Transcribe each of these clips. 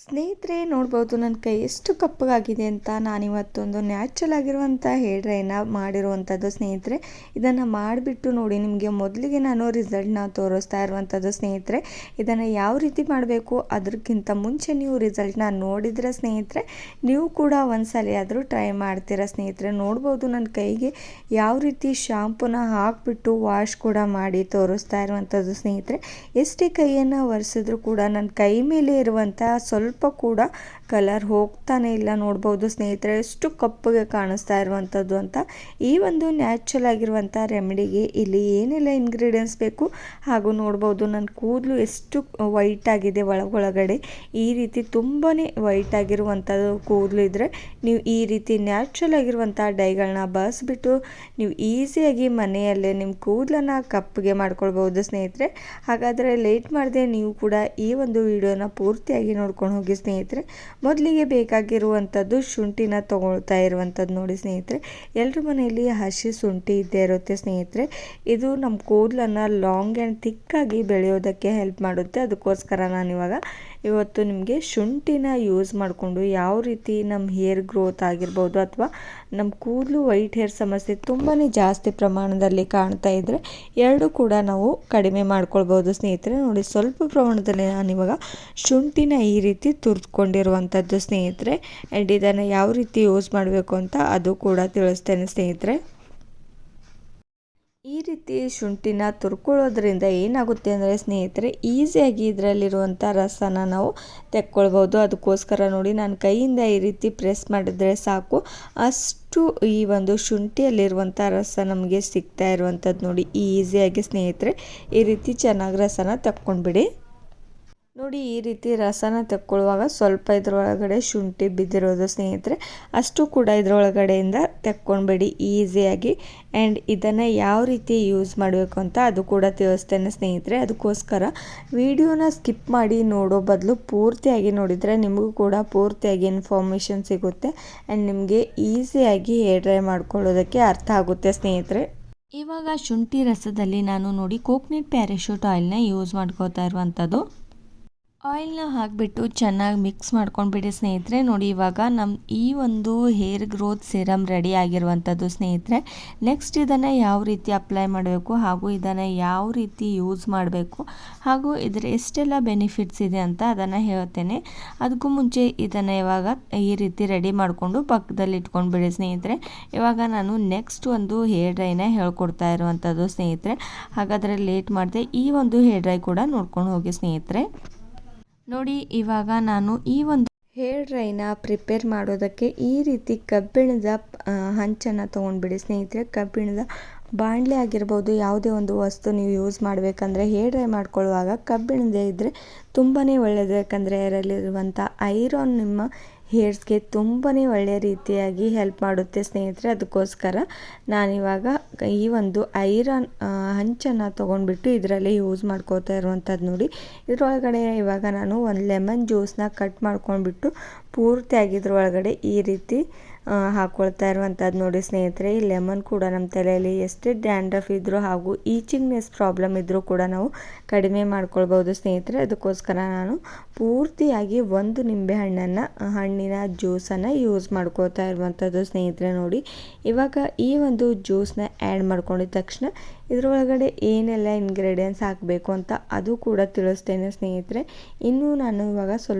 ಸ್ನೇಹಿತರೆ ನೋಡ್ಬೋದು ನನ್ನ ಕೈ ಎಷ್ಟು ಕಪ್ಪಗಾಗಿದೆ ಅಂತ. ನಾನಿವತ್ತೊಂದು ನ್ಯಾಚುರಲ್ ಆಗಿರುವಂಥ ಹೇರ್ ಡ್ರೈನ ಮಾಡಿರುವಂಥದ್ದು ಸ್ನೇಹಿತರೆ. ಇದನ್ನು ಮಾಡಿಬಿಟ್ಟು ನೋಡಿ, ನಿಮಗೆ ಮೊದಲಿಗೆ ನಾನು ರಿಸಲ್ಟ್ನ ತೋರಿಸ್ತಾ ಇರುವಂಥದ್ದು ಸ್ನೇಹಿತರೆ. ಇದನ್ನು ಯಾವ ರೀತಿ ಮಾಡಬೇಕು ಅದಕ್ಕಿಂತ ಮುಂಚೆ ನೀವು ರಿಸಲ್ಟ್ನ ನೋಡಿದರೆ ಸ್ನೇಹಿತರೆ, ನೀವು ಕೂಡ ಒಂದ್ಸಲ ಆದರೂ ಟ್ರೈ ಮಾಡ್ತೀರಾ ಸ್ನೇಹಿತರೆ. ನೋಡ್ಬೋದು ನನ್ನ ಕೈಗೆ ಯಾವ ರೀತಿ ಶಾಂಪೂನ ಹಾಕಿಬಿಟ್ಟು ವಾಶ್ ಕೂಡ ಮಾಡಿ ತೋರಿಸ್ತಾ ಇರುವಂಥದ್ದು ಸ್ನೇಹಿತರೆ. ಎಷ್ಟೇ ಕೈಯನ್ನು ಒರೆಸಿದ್ರು ಕೂಡ ನನ್ನ ಕೈ ಮೇಲೆ ಇರುವಂಥ ಸ್ವಲ್ಪ ಕೂಡ ಕಲರ್ ಹೋಗ್ತಾನೆ ಇಲ್ಲ. ನೋಡ್ಬೋದು ಸ್ನೇಹಿತರೆ ಎಷ್ಟು ಕಪ್ಪಗೆ ಕಾಣಿಸ್ತಾ ಇರುವಂಥದ್ದು ಅಂತ. ಈ ಒಂದು ನ್ಯಾಚುರಲ್ ಆಗಿರುವಂಥ ರೆಮಿಡಿಗೆ ಇಲ್ಲಿ ಏನೆಲ್ಲ ಇಂಗ್ರೀಡಿಯೆಂಟ್ಸ್ ಬೇಕು ಹಾಗೂ ನೋಡ್ಬೋದು ನನ್ನ ಕೂದಲು ಎಷ್ಟು ವೈಟ್ ಆಗಿದೆ ಒಳಗಡೆ. ಈ ರೀತಿ ತುಂಬಾ ವೈಟ್ ಆಗಿರುವಂಥದ್ದು ಕೂದಲು ಇದ್ದರೆ ನೀವು ಈ ರೀತಿ ನ್ಯಾಚುರಲ್ ಆಗಿರುವಂಥ ಡೈಗಳನ್ನ ಬಳಸಿಬಿಟ್ಟು ನೀವು ಈಸಿಯಾಗಿ ಮನೆಯಲ್ಲೇ ನಿಮ್ಮ ಕೂದಲನ್ನು ಕಪ್ಪಗೆ ಮಾಡ್ಕೊಳ್ಬೋದು ಸ್ನೇಹಿತರೆ. ಹಾಗಾದರೆ ಲೇಟ್ ಮಾಡದೆ ನೀವು ಕೂಡ ಈ ಒಂದು ವಿಡಿಯೋನ ಪೂರ್ತಿಯಾಗಿ ನೋಡ್ಕೊಂಡು ಹೋಗಿ ಸ್ನೇಹಿತರೆ. ಮೊದಲಿಗೆ ಬೇಕಾಗಿರುವಂಥದ್ದು ಶುಂಠಿನ ತೊಗೊಳ್ತಾ ಇರುವಂಥದ್ದು ನೋಡಿ ಸ್ನೇಹಿತರೆ. ಎಲ್ಲರ ಮನೆಯಲ್ಲಿ ಹಸಿ ಶುಂಠಿ ಇದ್ದೇ ಇರುತ್ತೆ ಸ್ನೇಹಿತರೆ. ಇದು ನಮ್ಮ ಕೂದಲನ್ನು ಲಾಂಗ್ ಆ್ಯಂಡ್ ಥಿಕ್ಕಾಗಿ ಬೆಳೆಯೋದಕ್ಕೆ ಹೆಲ್ಪ್ ಮಾಡುತ್ತೆ. ಅದಕ್ಕೋಸ್ಕರ ನಾನಿವಾಗ ಇವತ್ತು ನಿಮಗೆ ಶುಂಠಿನ ಯೂಸ್ ಮಾಡಿಕೊಂಡು ಯಾವ ರೀತಿ ನಮ್ಮ ಹೇರ್ ಗ್ರೋತ್ ಆಗಿರ್ಬೋದು ಅಥವಾ ನಮ್ಮ ಕೂದಲು ವೈಟ್ ಹೇರ್ ಸಮಸ್ಯೆ ತುಂಬಾ ಜಾಸ್ತಿ ಪ್ರಮಾಣದಲ್ಲಿ ಕಾಣ್ತಾ ಇದ್ದರೆ ಎರಡೂ ಕೂಡ ನಾವು ಕಡಿಮೆ ಮಾಡ್ಕೊಳ್ಬೋದು ಸ್ನೇಹಿತರೆ. ನೋಡಿ, ಸ್ವಲ್ಪ ಪ್ರಮಾಣದಲ್ಲಿ ನಾನಿವಾಗ ಶುಂಠಿನ ಈ ರೀತಿ ತುರ್ದ್ಕೊಂಡಿರುವಂಥದ್ದು ಸ್ನೇಹಿತರೆ. ಆ್ಯಂಡ್ ಇದನ್ನು ಯಾವ ರೀತಿ ಯೂಸ್ ಮಾಡಬೇಕು ಅಂತ ಅದು ಕೂಡ ತಿಳಿಸ್ತೇನೆ ಸ್ನೇಹಿತರೆ. ಈ ರೀತಿ ಶುಂಠಿನ ತುರ್ಕೊಳ್ಳೋದ್ರಿಂದ ಏನಾಗುತ್ತೆ ಅಂದರೆ ಸ್ನೇಹಿತರೆ, ಈಸಿಯಾಗಿ ಇದರಲ್ಲಿರುವಂಥ ರಸನ ನಾವು ತೆಕ್ಕೊಳ್ಬೋದು. ಅದಕ್ಕೋಸ್ಕರ ನೋಡಿ, ನಾನು ಕೈಯಿಂದ ಈ ರೀತಿ ಪ್ರೆಸ್ ಮಾಡಿದರೆ ಸಾಕು, ಅಷ್ಟು ಈ ಒಂದು ಶುಂಠಿಯಲ್ಲಿರುವಂಥ ರಸ ನಮಗೆ ಸಿಗ್ತಾ ಇರುವಂಥದ್ದು ನೋಡಿ ಈಸಿಯಾಗಿ ಸ್ನೇಹಿತರೆ. ಈ ರೀತಿ ಚೆನ್ನಾಗಿ ರಸನ ತೆಕ್ಕೊಂಡ್ಬಿಡಿ. ನೋಡಿ, ಈ ರೀತಿ ರಸನ ತೆಕ್ಕೊಳ್ಳುವಾಗ ಸ್ವಲ್ಪ ಇದರೊಳಗಡೆ ಶುಂಠಿ ಬಿದ್ದಿರೋದು ಸ್ನೇಹಿತರೆ, ಅಷ್ಟು ಕೂಡ ಇದರೊಳಗಡೆಯಿಂದ ತೆಕ್ಕೊಂಡ್ಬಿಡಿ ಈಸಿಯಾಗಿ. ಆ್ಯಂಡ್ ಇದನ್ನು ಯಾವ ರೀತಿ ಯೂಸ್ ಮಾಡಬೇಕು ಅಂತ ಅದು ಕೂಡ ತಿಳಿಸ್ತೇನೆ ಸ್ನೇಹಿತರೆ. ಅದಕ್ಕೋಸ್ಕರ ವಿಡಿಯೋನ ಸ್ಕಿಪ್ ಮಾಡಿ ನೋಡೋ ಬದಲು ಪೂರ್ತಿಯಾಗಿ ನೋಡಿದರೆ ನಿಮಗೂ ಕೂಡ ಪೂರ್ತಿಯಾಗಿ ಇನ್ಫಾರ್ಮೇಷನ್ ಸಿಗುತ್ತೆ ಆ್ಯಂಡ್ ನಿಮಗೆ ಈಸಿಯಾಗಿ ಹೇರ್ ಡ್ರೈ ಮಾಡ್ಕೊಳ್ಳೋದಕ್ಕೆ ಅರ್ಥ ಆಗುತ್ತೆ ಸ್ನೇಹಿತರೆ. ಇವಾಗ ಶುಂಠಿ ರಸದಲ್ಲಿ ನಾನು ನೋಡಿ ಕೋಕೋನಟ್ ಪ್ಯಾರಾಶೂಟ್ ಆಯಿಲ್ನ ಯೂಸ್ ಮಾಡ್ಕೋತಾ ಇರುವಂಥದ್ದು. ಆಯಿಲ್ನ ಹಾಕಿಬಿಟ್ಟು ಚೆನ್ನಾಗಿ ಮಿಕ್ಸ್ ಮಾಡ್ಕೊಂಡ್ಬಿಡಿ ಸ್ನೇಹಿತರೆ. ನೋಡಿ, ಇವಾಗ ನಮ್ಮ ಈ ಒಂದು ಹೇರ್ ಗ್ರೋತ್ ಸಿರಮ್ ರೆಡಿ ಆಗಿರುವಂಥದ್ದು ಸ್ನೇಹಿತರೆ. ನೆಕ್ಸ್ಟ್ ಇದನ್ನು ಯಾವ ರೀತಿ ಅಪ್ಲೈ ಮಾಡಬೇಕು ಹಾಗೂ ಇದನ್ನು ಯಾವ ರೀತಿ ಯೂಸ್ ಮಾಡಬೇಕು ಹಾಗೂ ಇದರ ಎಷ್ಟೆಲ್ಲ ಬೆನಿಫಿಟ್ಸ್ ಇದೆ ಅಂತ ಅದನ್ನು ಹೇಳ್ತೇನೆ. ಅದಕ್ಕೂ ಮುಂಚೆ ಇದನ್ನು ಇವಾಗ ಈ ರೀತಿ ರೆಡಿ ಮಾಡಿಕೊಂಡು ಪಕ್ಕದಲ್ಲಿ ಇಟ್ಕೊಂಡ್ಬಿಡಿ ಸ್ನೇಹಿತರೆ. ಇವಾಗ ನಾನು ನೆಕ್ಸ್ಟ್ ಒಂದು ಹೇರ್ ಡ್ರೈನ ಹೇಳ್ಕೊಡ್ತಾ ಇರುವಂಥದ್ದು ಸ್ನೇಹಿತರೆ. ಹಾಗಾದರೆ ಲೇಟ್ ಮಾಡಿದೆ ಈ ಒಂದು ಹೇರ್ ಡ್ರೈ ಕೂಡ ನೋಡ್ಕೊಂಡು ಹೋಗಿ ಸ್ನೇಹಿತರೆ. ನೋಡಿ, ಇವಾಗ ನಾನು ಈ ಒಂದು ಹೇರ್ ಡ್ರೈನ ಪ್ರಿಪೇರ್ ಮಾಡೋದಕ್ಕೆ ಈ ರೀತಿ ಕಬ್ಬಿಣದ ಹಂಚನ್ನು ತೊಗೊಂಡ್ಬಿಡಿ ಸ್ನೇಹಿತರೆ. ಕಬ್ಬಿಣದ ಬಾಣಲೆ ಆಗಿರ್ಬೋದು, ಯಾವುದೇ ಒಂದು ವಸ್ತು ನೀವು ಯೂಸ್ ಮಾಡಬೇಕಂದ್ರೆ ಹೇರ್ ಡ್ರೈ ಮಾಡ್ಕೊಳ್ಳುವಾಗ ಕಬ್ಬಿಣದೇ ಇದ್ದರೆ ತುಂಬಾ ಒಳ್ಳೆಯದು. ಯಾಕಂದರೆ ಅದರಲ್ಲಿರುವಂಥ ಐರನ್ ನಿಮ್ಮ ಹೇರ್ಸ್ಗೆ ತುಂಬಾ ಒಳ್ಳೆಯ ರೀತಿಯಾಗಿ ಹೆಲ್ಪ್ ಮಾಡುತ್ತೆ ಸ್ನೇಹಿತರೆ. ಅದಕ್ಕೋಸ್ಕರ ನಾನಿವಾಗ ಈ ಒಂದು ಐರನ್ ಹಂಚನ್ನು ತೊಗೊಂಡ್ಬಿಟ್ಟು ಇದರಲ್ಲಿ ಯೂಸ್ ಮಾಡ್ಕೋತಾ ಇರುವಂಥದ್ದು ನೋಡಿ. ಇದರೊಳಗಡೆ ಇವಾಗ ನಾನು ಒಂದು ಲೆಮನ್ ಜ್ಯೂಸನ್ನ ಕಟ್ ಮಾಡ್ಕೊಂಡ್ಬಿಟ್ಟು ಪೂರ್ತಿಯಾಗಿ ಇದ್ರೊಳಗಡೆ ಈ ರೀತಿ ಹಾಕ್ಕೊಳ್ತಾ ಇರುವಂಥದ್ದು ನೋಡಿ ಸ್ನೇಹಿತರೆ. ಈ ಲೆಮನ್ ಕೂಡ ನಮ್ಮ ತಲೆಯಲ್ಲಿ ಎಷ್ಟೇ ಡ್ಯಾಂಡ್ರಫ್ ಇದ್ದರೂ ಹಾಗೂ ಈಚಿಂಗ್ನೆಸ್ ಪ್ರಾಬ್ಲಮ್ ಇದ್ದರೂ ಕೂಡ ನಾವು ಕಡಿಮೆ ಮಾಡ್ಕೊಳ್ಬೋದು ಸ್ನೇಹಿತರೆ. ಅದಕ್ಕೋಸ್ಕರ ನಾನು ಪೂರ್ತಿಯಾಗಿ ಒಂದು ನಿಂಬೆ ಹಣ್ಣಿನ ಜ್ಯೂಸನ್ನು ಯೂಸ್ ಮಾಡ್ಕೋತಾ ಇರುವಂಥದ್ದು ಸ್ನೇಹಿತರೆ. ನೋಡಿ, ಇವಾಗ ಈ ಒಂದು ಜ್ಯೂಸನ್ನ ಆ್ಯಡ್ ಮಾಡ್ಕೊಂಡಿದ ತಕ್ಷಣ ಇದರೊಳಗಡೆ ಏನೆಲ್ಲ ಇಂಗ್ರೀಡಿಯೆಂಟ್ಸ್ ಹಾಕಬೇಕು ಅಂತ ಅದು ಕೂಡ ತಿಳಿಸ್ತೇನೆ ಸ್ನೇಹಿತರೆ. ಇನ್ನೂ ನಾನು ಇವಾಗ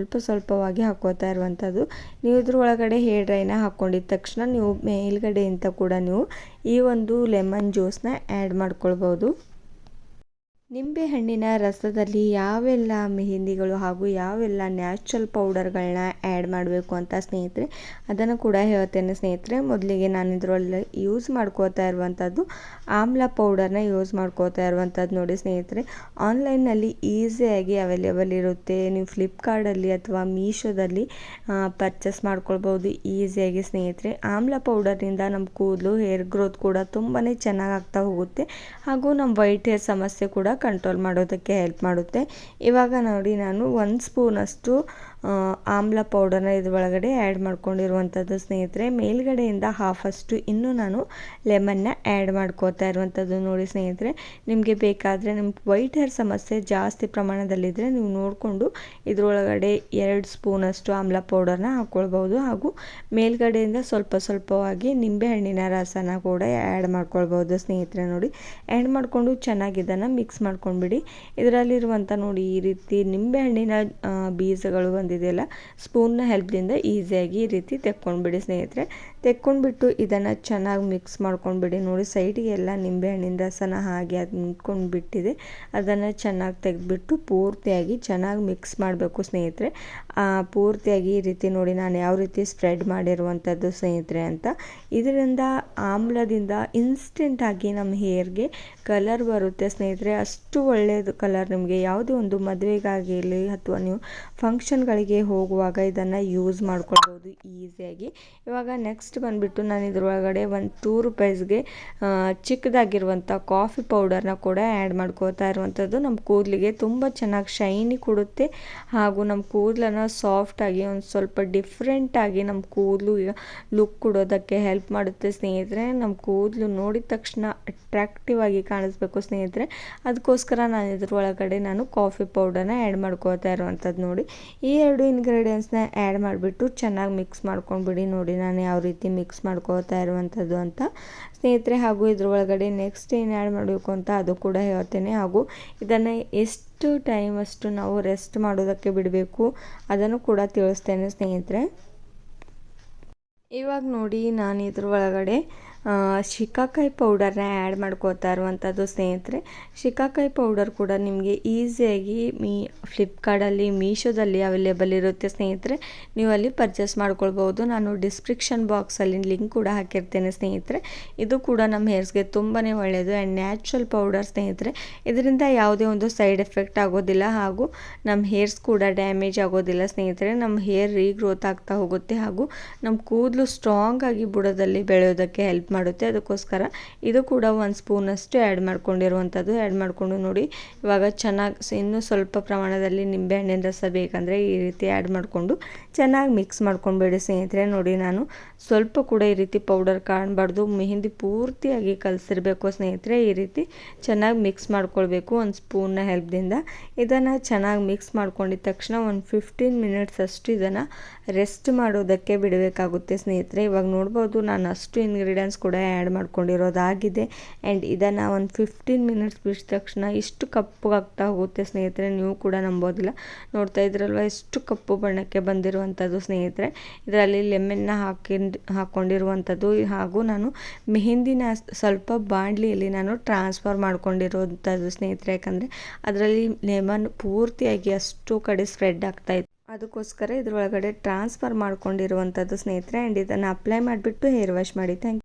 ಸ್ವಲ್ಪವಾಗಿ ಹಾಕೋತಾ ಇರುವಂಥದ್ದು. ನೀವು ಇದ್ರೊಳಗಡೆ ಹೇರ್ ಡ್ರೈನ ಹಾಕ್ಕೊಂಡಿದ್ದ ತಕ್ಷಣ ನೀವು ಮೇಲ್ಗಡೆಯಿಂದ ಕೂಡ ನೀವು ಈ ಒಂದು ಲೆಮನ್ ಜ್ಯೂಸನ್ನ ಆ್ಯಡ್ ಮಾಡ್ಕೊಳ್ಬೋದು. ನಿಂಬೆಹಣ್ಣಿನ ರಸದಲ್ಲಿ ಯಾವೆಲ್ಲ ಮೆಹಂದಿಗಳು ಹಾಗೂ ಯಾವೆಲ್ಲ ನ್ಯಾಚುರಲ್ ಪೌಡರ್ಗಳನ್ನ ಆ್ಯಡ್ ಮಾಡಬೇಕು ಅಂತ ಸ್ನೇಹಿತರೆ ಅದನ್ನು ಕೂಡ ಹೇಳ್ತೇನೆ ಸ್ನೇಹಿತರೆ. ಮೊದಲಿಗೆ ನಾನು ಇದರಲ್ಲಿ ಯೂಸ್ ಮಾಡ್ಕೋತಾ ಇರುವಂಥದ್ದು ಆಮ್ಲ ಪೌಡರ್ನ ಯೂಸ್ ಮಾಡ್ಕೋತಾ ಇರುವಂಥದ್ದು ನೋಡಿ ಸ್ನೇಹಿತರೆ. ಆನ್ಲೈನ್ನಲ್ಲಿ ಈಸಿಯಾಗಿ ಅವೈಲೇಬಲ್ ಇರುತ್ತೆ. ನೀವು ಫ್ಲಿಪ್ಕಾರ್ಟಲ್ಲಿ ಅಥವಾ ಮೀಶೋದಲ್ಲಿ ಪರ್ಚೇಸ್ ಮಾಡ್ಕೊಳ್ಬೋದು ಈಸಿಯಾಗಿ ಸ್ನೇಹಿತರೆ. ಆಮ್ಲ ಪೌಡರ್ನಿಂದ ನಮ್ಮ ಕೂದಲು ಹೇರ್ ಗ್ರೋತ್ ಕೂಡ ತುಂಬಾ ಚೆನ್ನಾಗಿ ಆಗ್ತಾ ಹೋಗುತ್ತೆ ಹಾಗೂ ನಮ್ಮ ವೈಟ್ ಹೇರ್ ಸಮಸ್ಯೆ ಕೂಡ ಕಂಟ್ರೋಲ್ ಮಾಡೋದಕ್ಕೆ ಹೆಲ್ಪ್ ಮಾಡುತ್ತೆ. ಇವಾಗ ನೋಡಿ, ನಾನು 1 ಸ್ಪೂನಷ್ಟು ಆಮ್ಲ ಪೌಡರ್ನ ಇದ್ರೊಳಗಡೆ ಆ್ಯಡ್ ಮಾಡ್ಕೊಂಡಿರುವಂಥದ್ದು ಸ್ನೇಹಿತರೆ. ಮೇಲ್ಗಡೆಯಿಂದ ಹಾಫಷ್ಟು ಇನ್ನೂ ನಾನು ಲೆಮನ್ನ ಆ್ಯಡ್ ಮಾಡ್ಕೋತಾ ಇರುವಂಥದ್ದು ನೋಡಿ ಸ್ನೇಹಿತರೆ. ನಿಮಗೆ ಬೇಕಾದರೆ ನಿಮ್ಗೆ ವೈಟ್ ಹೇರ್ ಸಮಸ್ಯೆ ಜಾಸ್ತಿ ಪ್ರಮಾಣದಲ್ಲಿದ್ದರೆ ನೀವು ನೋಡಿಕೊಂಡು ಇದರೊಳಗಡೆ 2 ಸ್ಪೂನಷ್ಟು ಆಮ್ಲ ಪೌಡರ್ನ ಹಾಕ್ಕೊಳ್ಬೋದು. ಹಾಗೂ ಮೇಲ್ಗಡೆಯಿಂದ ಸ್ವಲ್ಪ ಸ್ವಲ್ಪವಾಗಿ ನಿಂಬೆಹಣ್ಣಿನ ರಸನ ಕೂಡ ಆ್ಯಡ್ ಮಾಡ್ಕೊಳ್ಬೋದು ಸ್ನೇಹಿತರೆ. ನೋಡಿ ಆ್ಯಡ್ ಮಾಡಿಕೊಂಡು ಚೆನ್ನಾಗಿ ಇದನ್ನು ಮಿಕ್ಸ್ ಮಾಡ್ಕೊಂಡ್ಬಿಡಿ. ಇದರಲ್ಲಿರುವಂಥ ನೋಡಿ ಈ ರೀತಿ ನಿಂಬೆಹಣ್ಣಿನ ಬೀಜಗಳು ಬಂದಿದೆಯಲ್ಲ, ಸ್ಪೂನ್ನ ಹೆಲ್ಪ್ದಿಂದ ಈಸಿಯಾಗಿ ಈ ರೀತಿ ತೆಕ್ಕೊಂಡ್ಬಿಡಿ ಸ್ನೇಹಿತರೆ. ತೆಕ್ಕೊಂಡ್ಬಿಟ್ಟು ಇದನ್ನು ಚೆನ್ನಾಗಿ ಮಿಕ್ಸ್ ಮಾಡ್ಕೊಂಡ್ಬಿಡಿ. ನೋಡಿ ಸೈಡಿಗೆ ಎಲ್ಲ ನಿಂಬೆಹಣ್ಣಿನ ರಸನ ಹಾಗೆ ಅದು ನಿಂತ್ಕೊಂಡು ಬಿಟ್ಟಿದೆ. ಅದನ್ನು ಚೆನ್ನಾಗಿ ತೆಗೆದ್ಬಿಟ್ಟು ಪೂರ್ತಿಯಾಗಿ ಚೆನ್ನಾಗಿ ಮಿಕ್ಸ್ ಮಾಡಬೇಕು ಸ್ನೇಹಿತರೆ. ಪೂರ್ತಿಯಾಗಿ ಈ ರೀತಿ ನೋಡಿ ನಾನು ಯಾವ ರೀತಿ ಸ್ಪ್ರೆಡ್ ಮಾಡಿರುವಂಥದ್ದು ಸ್ನೇಹಿತರೆ ಅಂತ. ಇದರಿಂದ ಆಮ್ಲದಿಂದ ಇನ್ಸ್ಟೆಂಟಾಗಿ ನಮ್ಮ ಹೇರ್ಗೆ ಕಲರ್ ಬರುತ್ತೆ ಸ್ನೇಹಿತರೆ. ಅಷ್ಟು ಒಳ್ಳೆಯದು ಕಲರ್. ನಿಮಗೆ ಯಾವುದೇ ಒಂದು ಮದುವೆಗಾಗಿರಲಿ ಅಥವಾ ನೀವು ಫಂಕ್ಷನ್ಗಳಿಗೆ ಹೋಗುವಾಗ ಇದನ್ನು ಯೂಸ್ ಮಾಡ್ಕೊಳ್ಬೋದು ಈಸಿಯಾಗಿ. ಇವಾಗ ನೆಕ್ಸ್ಟ್ ಬಂದುಬಿಟ್ಟು ನಾನು ಇದರೊಳಗಡೆ ಒಂದು 2 ರೂಪಾಯಿಸ್ಗೆ ಚಿಕ್ಕದಾಗಿರುವಂಥ ಕಾಫಿ ಪೌಡರ್ನ ಕೂಡ ಆ್ಯಡ್ ಮಾಡ್ಕೋತಾ ಇರುವಂಥದ್ದು. ನಮ್ಮ ಕೂದಲಿಗೆ ತುಂಬ ಚೆನ್ನಾಗಿ ಶೈನಿ ಕೊಡುತ್ತೆ. ಹಾಗೂ ನಮ್ಮ ಕೂದಲನ್ನು ಸಾಫ್ಟಾಗಿ ಒಂದು ಸ್ವಲ್ಪ ಡಿಫ್ರೆಂಟಾಗಿ ನಮ್ಮ ಕೂದಲು ಲುಕ್ ಕೊಡೋದಕ್ಕೆ ಹೆಲ್ಪ್ ಮಾಡುತ್ತೆ ಸ್ನೇಹಿತರೆ. ನಮ್ಮ ಕೂದಲು ನೋಡಿದ ತಕ್ಷಣ ಅಟ್ರಾಕ್ಟಿವ್ ಆಗಿ ಕಾಣಿಸ್ಬೇಕು ಸ್ನೇಹಿತರೆ. ಅದಕ್ಕೋಸ್ಕರ ನಾನು ಇದರೊಳಗಡೆ ನಾನು ಕಾಫಿ ಪೌಡರ್ನ ಆ್ಯಡ್ ಮಾಡ್ಕೋತಾ ಇರುವಂಥದ್ದು ನೋಡಿ. ಈ 2 ಇಂಗ್ರೀಡಿಯೆಂಟ್ಸ್ನ ಆ್ಯಡ್ ಮಾಡಿಬಿಟ್ಟು ಚೆನ್ನಾಗಿ ಮಿಕ್ಸ್ ಮಾಡ್ಕೊಂಡ್ಬಿಡಿ. ನೋಡಿ ನಾನು ಯಾವ ರೀತಿ ಮಿಕ್ಸ್ ಮಾಡ್ಕೋತಾ ಇರುವಂಥದ್ದು ಅಂತ ಸ್ನೇಹಿತರೆ. ಹಾಗೂ ಇದರೊಳಗಡೆ ನೆಕ್ಸ್ಟ್ ಏನು ಆ್ಯಡ್ ಮಾಡಬೇಕು ಅಂತ ಅದು ಕೂಡ ಹೇಳ್ತೇನೆ. ಹಾಗೂ ಇದನ್ನು ಎಷ್ಟು ಟೈಮ್ ಅಷ್ಟು ನಾವು ರೆಸ್ಟ್ ಮಾಡೋದಕ್ಕೆ ಬಿಡಬೇಕು ಅದನ್ನು ಕೂಡ ತಿಳಿಸ್ತೇನೆ ಸ್ನೇಹಿತರೆ. ಇವಾಗ ನೋಡಿ ನಾನು ಇದ್ರೊಳಗಡೆ ಶಿಕಾಕಾಯಿ ಪೌಡರ್ನ ಆ್ಯಡ್ ಮಾಡ್ಕೋತಾ ಇರುವಂಥದ್ದು ಸ್ನೇಹಿತರೆ. ಶಿಕಾಕಾಯಿ ಪೌಡರ್ ಕೂಡ ನಿಮಗೆ ಈಸಿಯಾಗಿ ಫ್ಲಿಪ್ಕಾರ್ಟಲ್ಲಿ ಮೀಶೋದಲ್ಲಿ ಅವೈಲೇಬಲ್ ಇರುತ್ತೆ ಸ್ನೇಹಿತರೆ. ನೀವು ಅಲ್ಲಿ ಪರ್ಚೇಸ್ ಮಾಡ್ಕೊಳ್ಬೋದು. ನಾನು ಡಿಸ್ಕ್ರಿಪ್ಷನ್ ಬಾಕ್ಸಲ್ಲಿ ಲಿಂಕ್ ಕೂಡ ಹಾಕಿರ್ತೇನೆ ಸ್ನೇಹಿತರೆ. ಇದು ಕೂಡ ನಮ್ಮ ಹೇರ್ಸ್ಗೆ ತುಂಬಾ ಒಳ್ಳೆಯದು ಆ್ಯಂಡ್ ನ್ಯಾಚುರಲ್ ಪೌಡರ್ ಸ್ನೇಹಿತರೆ. ಇದರಿಂದ ಯಾವುದೇ ಒಂದು ಸೈಡ್ ಎಫೆಕ್ಟ್ ಆಗೋದಿಲ್ಲ. ಹಾಗೂ ನಮ್ಮ ಹೇರ್ಸ್ ಕೂಡ ಡ್ಯಾಮೇಜ್ ಆಗೋದಿಲ್ಲ ಸ್ನೇಹಿತರೆ. ನಮ್ಮ ಹೇರ್ ರೀಗ್ರೋತ್ ಆಗ್ತಾ ಹೋಗುತ್ತೆ. ಹಾಗೂ ನಮ್ಮ ಕೂದಲು ಸ್ಟ್ರಾಂಗ್ ಆಗಿ ಬುಡದಲ್ಲಿ ಬೆಳೆಯೋದಕ್ಕೆ ಹೆಲ್ಪ್ ಮಾಡುತ್ತೆ. ಅದಕ್ಕೋಸ್ಕರ ಇದು ಕೂಡ 1 ಸ್ಪೂನಷ್ಟು ಆ್ಯಡ್ ಮಾಡ್ಕೊಂಡಿರುವಂಥದ್ದು. ಆ್ಯಡ್ ಮಾಡಿಕೊಂಡು ನೋಡಿ ಇವಾಗ ಚೆನ್ನಾಗಿ ಇನ್ನೂ ಸ್ವಲ್ಪ ಪ್ರಮಾಣದಲ್ಲಿ ನಿಂಬೆಹಣ್ಣಿನ ರಸ ಬೇಕಂದರೆ ಈ ರೀತಿ ಆ್ಯಡ್ ಮಾಡಿಕೊಂಡು ಚೆನ್ನಾಗಿ ಮಿಕ್ಸ್ ಮಾಡ್ಕೊಂಡ್ಬೇಡಿ ಸ್ನೇಹಿತರೆ. ನೋಡಿ ನಾನು ಸ್ವಲ್ಪ ಕೂಡ ಈ ರೀತಿ ಪೌಡರ್ ಕಾಣಬಾರ್ದು. ಮೆಹಂದಿ ಪೂರ್ತಿಯಾಗಿ ಕಲಸಿರಬೇಕು ಸ್ನೇಹಿತರೆ. ಈ ರೀತಿ ಚೆನ್ನಾಗಿ ಮಿಕ್ಸ್ ಮಾಡ್ಕೊಳ್ಬೇಕು ಒಂದು ಸ್ಪೂನ್ನ ಹೆಲ್ಪ್ದಿಂದ. ಇದನ್ನು ಚೆನ್ನಾಗಿ ಮಿಕ್ಸ್ ಮಾಡ್ಕೊಂಡಿದ ತಕ್ಷಣ ಒಂದು 15 ಮಿನಿಟ್ಸ್ ಅಷ್ಟು ಇದನ್ನು ರೆಸ್ಟ್ ಮಾಡೋದಕ್ಕೆ ಬಿಡಬೇಕಾಗುತ್ತೆ ಸ್ನೇಹಿತರೆ. ಇವಾಗ ನೋಡ್ಬೋದು ನಾನು ಅಷ್ಟು ಇಂಗ್ರೀಡಿಯೆಂಟ್ಸ್ ಕೂಡ ಆ್ಯಡ್ ಮಾಡ್ಕೊಂಡಿರೋದಾಗಿದೆ. ಆ್ಯಂಡ್ ಇದನ್ನು ಒಂದು 15 ಮಿನಿಟ್ಸ್ ಬಿಟ್ಟ ತಕ್ಷಣ ಇಷ್ಟು ಕಪ್ಪಗಾಗ್ತಾ ಹೋಗುತ್ತೆ ಸ್ನೇಹಿತರೆ. ನೀವು ಕೂಡ ನಂಬೋದಿಲ್ಲ. ನೋಡ್ತಾ ಇದ್ರಲ್ವ ಎಷ್ಟು ಕಪ್ಪು ಬಣ್ಣಕ್ಕೆ ಬಂದಿರುವಂಥದ್ದು ಸ್ನೇಹಿತರೆ. ಇದರಲ್ಲಿ ಲೆಮನ್ನ ಹಾಕ್ಕೊಂಡಿರುವಂಥದ್ದು. ಹಾಗೂ ನಾನು ಮೆಹಂದಿನ ಸ್ವಲ್ಪ ಬಾಣಲಿಯಲ್ಲಿ ನಾನು ಟ್ರಾನ್ಸ್ಫರ್ ಮಾಡ್ಕೊಂಡಿರುವಂಥದ್ದು ಸ್ನೇಹಿತರೆ. ಯಾಕಂದರೆ ಅದರಲ್ಲಿ ಲೆಮನ್ ಪೂರ್ತಿಯಾಗಿ ಅಷ್ಟು ಕಡೆ ಸ್ಪ್ರೆಡ್ ಆಗ್ತಾಯಿತ್ತು. ಅದಕ್ಕೋಸ್ಕರ ಇದರೊಳಗಡೆ ಟ್ರಾನ್ಸ್ಫರ್ ಮಾಡ್ಕೊಂಡಿರುವಂಥದ್ದು ಸ್ನೇಹಿತರೆ. ಆ್ಯಂಡ್ ಇದನ್ನು ಅಪ್ಲೈ ಮಾಡಿಬಿಟ್ಟು ಹೇರ್ ವಾಶ್ ಮಾಡಿ. Thank you.